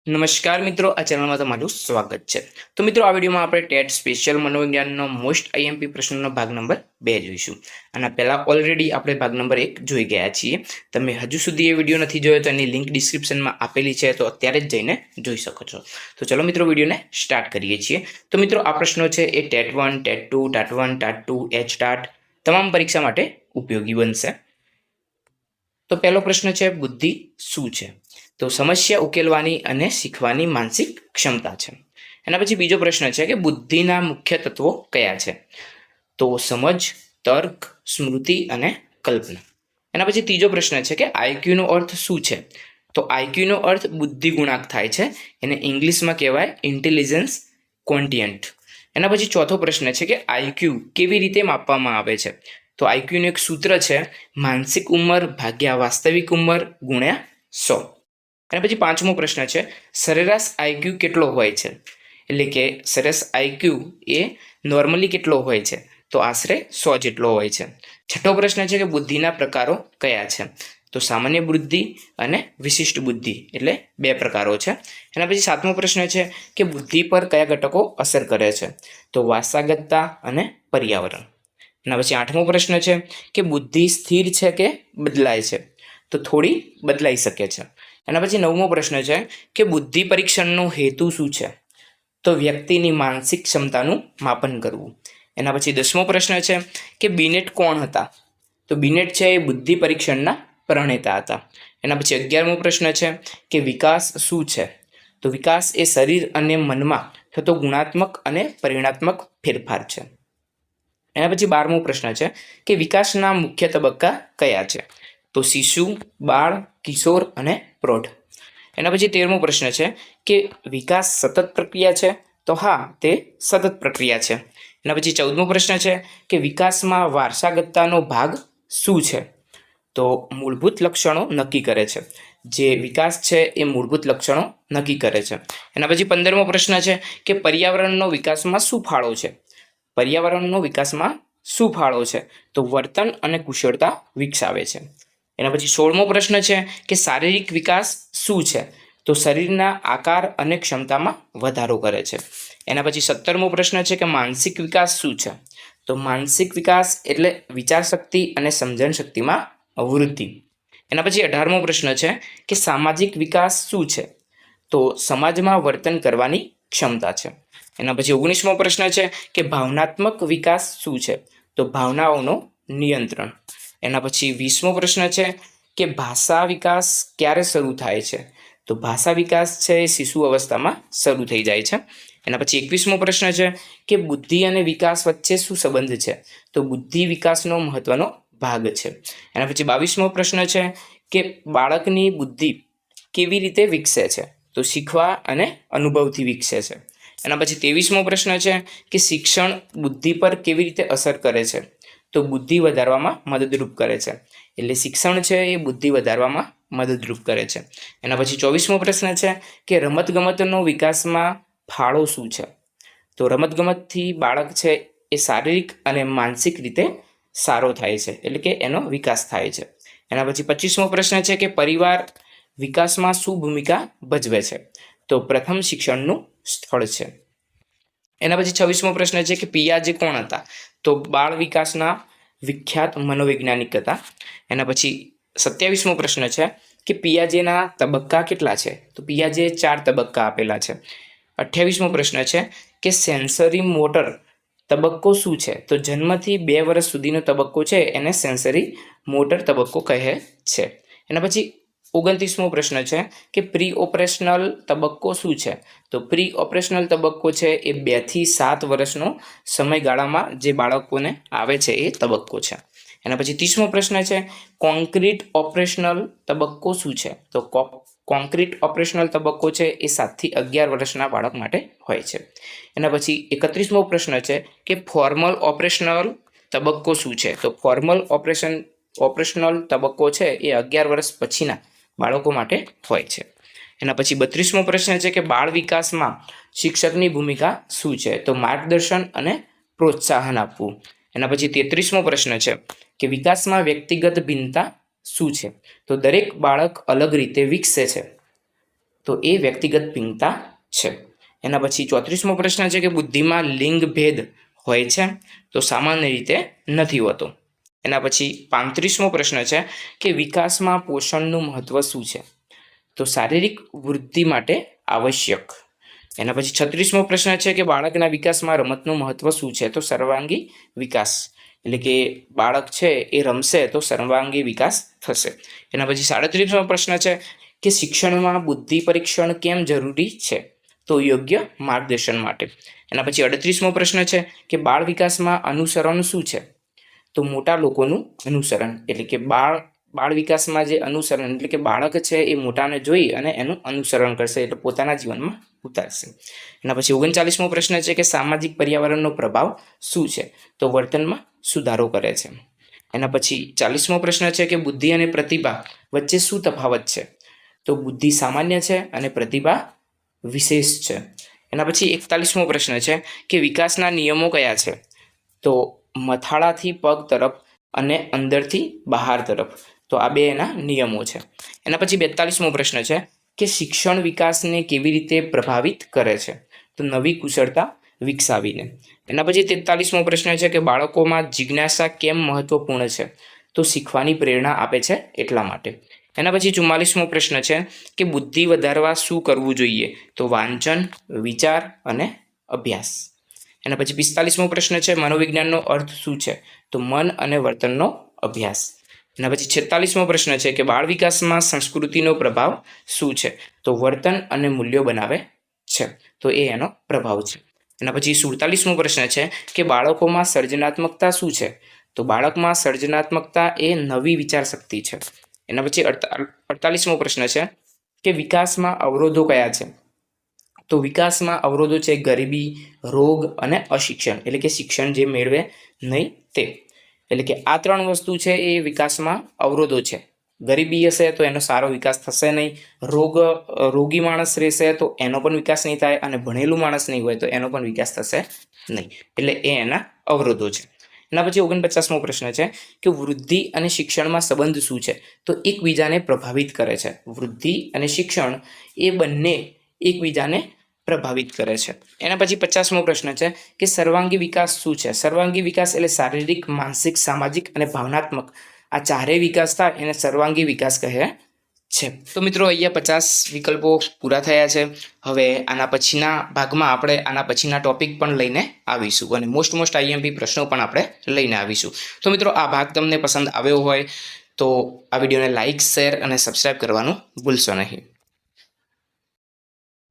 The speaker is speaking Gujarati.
નમસ્કાર મિત્રો, આ ચેનલમાં તમારું સ્વાગત છે. તો મિત્રો, આ વિડીયોમાં આપણે ટેટ સ્પેશિયલ મનોવિજ્ઞાનનો મોસ્ટ આઈએમપી પ્રશ્નનો ભાગ નંબર 2 જોઈશું. આના પહેલા ઓલરેડી આપણે ભાગ નંબર 1 જોઈ ગયા છીએ. તમે હજુ સુધી એ વિડીયો નથી જોયો તો એની લિંક ડિસ્ક્રિપ્શનમાં આપેલી છે, તો અત્યારે જ જઈને જોઈ શકો છો. તો ચલો મિત્રો, વિડીયોને સ્ટાર્ટ કરીએ છીએ. તો મિત્રો, આ પ્રશ્નો છે એ TET 1, TET 2, TAT 1, TAT 2, HTAT તમામ પરીક્ષા માટે ઉપયોગી બનશે. તો પહેલો પ્રશ્ન છે, બુદ્ધિ શું છે? તો સમસ્યા ઉકેલવાની અને શીખવાની માનસિક ક્ષમતા છે. એના પછી બીજો પ્રશ્ન છે કે બુદ્ધિના મુખ્ય તત્વો કયા છે? તો સમજ, તર્ક, સ્મૃતિ અને કલ્પના. એના પછી ત્રીજો પ્રશ્ન છે કે આઈક્યુનો અર્થ શું છે? તો આઈક્યુનો અર્થ બુદ્ધિ ગુણાંક થાય છે. એને ઇંગ્લિશમાં કહેવાય ઇન્ટેલિજન્સ ક્વોન્ટિયન્ટ. એના પછી ચોથો પ્રશ્ન છે કે આઈક્યુ કેવી રીતે માપવામાં આવે છે? તો આઈક્યુનું એક સૂત્ર છે, માનસિક ઉંમર ભાગ્યા વાસ્તવિક ઉંમર ગુણ્યા 100. અને પછી પાંચમો પ્રશ્ન છે, સરેરાશ આઈક્યુ કેટલો હોય છે? એટલે કે સરેરાશ આઈક્યુ એ નોર્મલી કેટલો હોય છે? તો આશરે 100 જેટલો હોય છે. છઠ્ઠો પ્રશ્ન છે કે બુદ્ધિના પ્રકારો કયા છે? તો સામાન્ય બુદ્ધિ અને વિશિષ્ટ બુદ્ધિ એટલે 2 પ્રકારો છે. એના પછી સાતમો પ્રશ્ન છે કે બુદ્ધિ પર કયા ઘટકો અસર કરે છે? તો વારસાગતતા અને પર્યાવરણ. એના પછી આઠમો પ્રશ્ન છે કે બુદ્ધિ સ્થિર છે કે બદલાય છે? તો થોડી બદલાઈ શકે છે. એના પછી નવમો પ્રશ્ન છે કે બુદ્ધિ પરીક્ષણનો હેતુ શું છે? તો વ્યક્તિની માનસિક ક્ષમતાનું માપન કરવું. એના પછી 10મો પ્રશ્ન છે કે બિનેટ કોણ હતા? તો બિનેટ છે એ બુદ્ધિ પરીક્ષણના પ્રણેતા હતા. એના પછી 11મો પ્રશ્ન છે કે વિકાસ શું છે? તો વિકાસ એ શરીર અને મનમાં થતો ગુણાત્મક અને પરિણાત્મક ફેરફાર છે. એના પછી 12મો પ્રશ્ન છે કે વિકાસના મુખ્ય તબક્કા કયા છે? તો શિશુ, બાળ, કિશોર અને પ્રૌઢ. એના પછી 13મો પ્રશ્ન છે કે વિકાસ સતત પ્રક્રિયા છે? તો હા, તે સતત પ્રક્રિયા છે. એના પછી 14મો પ્રશ્ન છે કે વિકાસમાં વારસાગતતાનો ભાગ શું છે? તો મૂળભૂત લક્ષણો નક્કી કરે છે. જે વિકાસ છે એ મૂળભૂત લક્ષણો નક્કી કરે છે. એના પછી 15મો પ્રશ્ન છે કે પર્યાવરણનો વિકાસમાં શું ફાળો છે? પર્યાવરણનો વિકાસમાં શું ફાળો છે? તો વર્તન અને કુશળતા વિકસાવે છે. એના પછી 16મો પ્રશ્ન છે કે શારીરિક વિકાસ શું છે? તો શરીરના આકાર અને ક્ષમતામાં વધારો કરે છે. એના પછી 17મો પ્રશ્ન છે કે માનસિક વિકાસ શું છે? તો માનસિક વિકાસ એટલે વિચાર શક્તિ અને સમજણ શક્તિમાં વૃદ્ધિ. એના પછી 18મો પ્રશ્ન છે કે સામાજિક વિકાસ શું છે? તો સમાજમાં વર્તન કરવાની ક્ષમતા છે. એના પછી 19મો પ્રશ્ન છે કે ભાવનાત્મક વિકાસ શું છે? તો ભાવનાઓનો નિયંત્રણ. એના પછી 20મો પ્રશ્ન છે કે ભાષા વિકાસ ક્યારે શરૂ થાય છે? તો ભાષા વિકાસ છે એ શિશુ અવસ્થામાં શરૂ થઈ જાય છે. એના પછી 21મો પ્રશ્ન છે કે બુદ્ધિ અને વિકાસ વચ્ચે શું સંબંધ છે? તો બુદ્ધિ વિકાસનો મહત્વનો ભાગ છે. એના પછી 22મો પ્રશ્ન છે કે બાળકની બુદ્ધિ કેવી રીતે વિકસે છે? તો શીખવા અને અનુભવથી વિકસે છે. એના પછી 23મો પ્રશ્ન છે કે શિક્ષણ બુદ્ધિ પર કેવી રીતે અસર કરે છે? તો બુદ્ધિ વધારવામાં મદદરૂપ કરે છે. એટલે શિક્ષણ છે એ બુદ્ધિ વધારવામાં મદદરૂપ કરે છે. એના પછી 24મો પ્રશ્ન છે કે રમતગમતનો વિકાસમાં ફાળો શું છે? તો રમતગમતથી બાળક છે એ શારીરિક અને માનસિક રીતે સારો થાય છે, એટલે કે એનો વિકાસ થાય છે. એના પછી 25મો પ્રશ્ન છે કે પરિવાર વિકાસમાં શું ભૂમિકા ભજવે છે? તો પ્રથમ શિક્ષણનું સ્થળ છે. એના પછી 26મો પ્રશ્ન છે કે પિયાજે કોણ હતા? તો બાળ વિકાસના વિખ્યાત મનોવૈજ્ઞાનિક હતા. એના પછી 27મો પ્રશ્ન છે કે પિયાજેના તબક્કા કેટલા છે? તો પિયાજે 4 તબક્કા આપેલા છે. 28મો પ્રશ્ન છે કે સેન્સરી મોટર તબક્કો શું છે? તો જન્મથી 2 વર્ષ સુધીનો તબક્કો છે એને સેન્સરી મોટર તબક્કો કહે છે. એના પછી 29મો પ્રશ્ન છે કે પ્રી ઓપરેશનલ તબક્કો શું છે? તો પ્રી ઓપરેશનલ તબક્કો છે એ 2 થી 7 વર્ષનો સમયગાળામાં જે બાળકોને આવે છે એ તબક્કો છે. એના પછી 30મો પ્રશ્ન છે કોન્ક્રીટ ઓપરેશનલ તબક્કો શું છે? તો કોન્ક્રીટ ઓપરેશનલ તબક્કો છે એ 7 થી 11 વર્ષના બાળક માટે હોય છે. એના પછી 31મો પ્રશ્ન છે કે ફોર્મલ ઓપરેશનલ તબક્કો શું છે? તો ફોર્મલ ઓપરેશનલ તબક્કો છે એ 11 વર્ષ પછીના બાળકો માટે હોય છે. એના પછી 32મો પ્રશ્ન છે કે બાળ વિકાસમાં શિક્ષકની ભૂમિકા શું છે? તો માર્ગદર્શન અને પ્રોત્સાહન આપવું. એના પછી 33મો પ્રશ્ન છે કે વિકાસમાં વ્યક્તિગત ભિન્નતા શું છે? તો દરેક બાળક અલગ રીતે વિકસે છે. તો એ વ્યક્તિગત ભિન્નતા છે. એના પછી 34મો પ્રશ્ન છે કે બુદ્ધિમાં લિંગ ભેદ હોય છે? તો સામાન્ય રીતે નથી હોતો. એના પછી 35મો પ્રશ્ન છે કે વિકાસમાં પોષણનું મહત્વ શું છે? તો શારીરિક વૃદ્ધિ માટે આવશ્યક. એના પછી 36મો પ્રશ્ન છે કે બાળકના વિકાસમાં રમતનું મહત્વ શું છે? તો સર્વાંગી વિકાસ. એટલે કે બાળક છે એ રમશે તો સર્વાંગી વિકાસ થશે. એના પછી 37મો પ્રશ્ન છે કે શિક્ષણમાં બુદ્ધિ પરીક્ષણ કેમ જરૂરી છે? તો યોગ્ય માર્ગદર્શન માટે. એના પછી 38મો પ્રશ્ન છે કે બાળ વિકાસમાં અનુસરણ શું છે? તો મોટા લોકોનું અનુસરણ. એટલે કે બાળ વિકાસમાં જે અનુસરણ એટલે કે બાળક છે એ મોટાને જોઈ અને એનું અનુસરણ કરશે, એટલે પોતાના જીવનમાં ઉતારશે. એના પછી 39મો પ્રશ્ન છે કે સામાજિક પર્યાવરણનો પ્રભાવ શું છે? તો વર્તનમાં સુધારો કરે છે. એના પછી 40મો પ્રશ્ન છે કે બુદ્ધિ અને પ્રતિભા વચ્ચે શું તફાવત છે? તો બુદ્ધિ સામાન્ય છે અને પ્રતિભા વિશેષ છે. એના પછી 41મો પ્રશ્ન છે કે વિકાસના નિયમો કયા છે? તો મથાળાથી પગ તરફ અને અંદરથી બહાર તરફ. તો આ બે એના નિયમો છે. એના પછી 42મો પ્રશ્ન છે કે શિક્ષણ વિકાસને કેવી રીતે પ્રભાવિત કરે છે? તો નવી કુશળતા વિકસાવીને. એના પછી 43મો પ્રશ્ન છે કે બાળકોમાં જિજ્ઞાસા કેમ મહત્વપૂર્ણ છે? તો શીખવાની પ્રેરણા આપે છે એટલા માટે. એના પછી 44મો પ્રશ્ન છે કે બુદ્ધિ વધારવા શું કરવું જોઈએ? તો વાંચન, વિચાર અને અભ્યાસ. એના પછી 45મો પ્રશ્ન છે મનોવિજ્ઞાનનો અર્થ શું છે? તો મન અને વર્તનનો અભ્યાસ. એના પછી 46મો પ્રશ્ન છે કે બાળ વિકાસમાં સંસ્કૃતિનો પ્રભાવ શું છે? તો વર્તન અને મૂલ્યો બનાવે છે. તો એ એનો પ્રભાવ છે. એના પછી 47મો પ્રશ્ન છે કે બાળકોમાં સર્જનાત્મકતા શું છે? તો બાળકમાં સર્જનાત્મકતા એ નવી વિચાર શક્તિ છે. એના પછી 48મો પ્રશ્ન છે કે વિકાસમાં અવરોધો કયા છે? તો વિકાસમાં અવરોધો છે ગરીબી, રોગ અને અશિક્ષણ. એટલે કે શિક્ષણ જે મેળવે નહીં તે. એટલે કે આ ત્રણ વસ્તુ છે એ વિકાસમાં અવરોધો છે. ગરીબી હશે તો એનો સારો વિકાસ થશે નહીં. રોગી માણસ રહેશે તો એનો પણ વિકાસ નહીં થાય, અને ભણેલું માણસ નહીં હોય તો એનો પણ વિકાસ થશે નહીં. એટલે એ એના અવરોધો છે. એના પછી 49મો પ્રશ્ન છે કે વૃદ્ધિ અને શિક્ષણમાં સંબંધ શું છે? તો એકબીજાને પ્રભાવિત કરે છે. વૃદ્ધિ અને શિક્ષણ એ બંને એકબીજાને પ્રભાવિત કરે છે. એના પછી 50મો પ્રશ્ન છે કે સર્વાંગી વિકાસ શું છે? સર્વાંગી વિકાસ એટલે શારીરિક, માનસિક, સામાજિક અને ભાવનાત્મક આ ચારેય વિકાસ થાય એને સર્વાંગી વિકાસ કહે છે. તો મિત્રો અહીંયા 50 વિકલ્પો પૂરા થયા છે. હવે આના પછીના ભાગમાં આપણે આના પછીના ટોપિક પણ લઈને આવીશું અને મોસ્ટ આઈએમપી પ્રશ્નો પણ આપણે લઈને આવીશું. તો મિત્રો આ ભાગ તમને પસંદ આવ્યો હોય તો આ વિડીયોને લાઇક, શેર અને સબસ્ક્રાઈબ કરવાનું ભૂલશો નહીં.